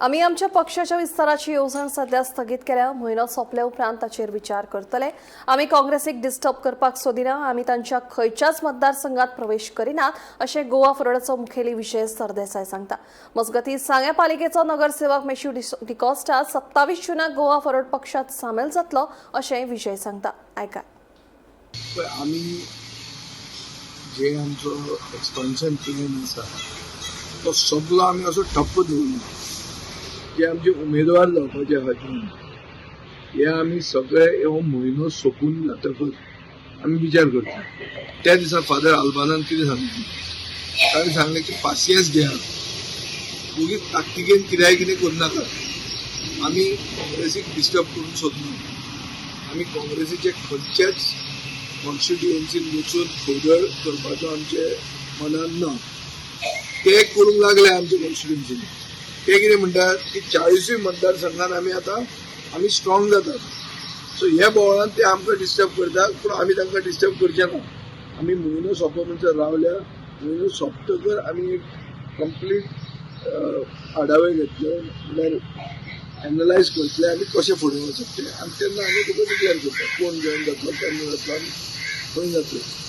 आम्ही आमच्या पक्षाच्या विस्ताराची येवजण सध्या स्थगित केल्या. म्हयनो सोंपले उपरांत ताचेर विचार करतले. आम्ही काँग्रेसीक डिस्टर्ब करपाक सोदिना. आम्ही तांच्या खंयच्याच मतदारसंघात प्रवेश करिनात अशें गोवा फॉरवर्डचो मुखेली विजय सरदेसाय सांगता. मजगतीं सांगें पालिकेचो नगरसेवक मेश्यू डिकॉस्टा 27 जूनाक गोवा फॉरवर्ड पक्षात सामील जातलो अशें विजय सांगता. ऐका. आम्ही जे आमचो एक्सपान्शन प्लॅन आसा तो सगळो आमी असो ठप्प दवरला. जे आमचे उमेदवार जावपाचे आहा हे आमी सगळे हो म्हयनो सोंपून जातकच आमी विचार करता. त्या दिसा फादर आल्बानान कितें सांगलें, ताणें सांगलें की पासियन्स घेयात, उगीच ताकतिकेन कितें करनाका. आमी काँग्रेसीक डिस्टर्ब करून सोदना. आमी काँग्रेसीचे खंयच्याच कॉन्स्टिट्युएन्सीन वचून खोदळ करपाचो आमचे मनान ना. ते करूंक लागले आमच्या कॉन्स्टिट्युएन्सीन. ते कितें म्हणटात की 40 मतदारसंघात आमी स्ट्रॉंग जातात. सो ह्या बोवाळान ते आमकां डिस्टर्ब करतात, पूण आमी तांकां डिस्टर्ब करचे ना. आमी म्हयनो सोंपोवनसर रावल्या. म्हयनो सोंपतकर आमी एक कंप्लीट आढावे घेतले, म्हणल्यार एनालायज करतले आमी कशें फुडें वचप तें. आनी तेन्ना आमी तुका डिक्लेअर करता कोण जॉयन जातलो, केन्ना जातलो आनी खंय जातलो.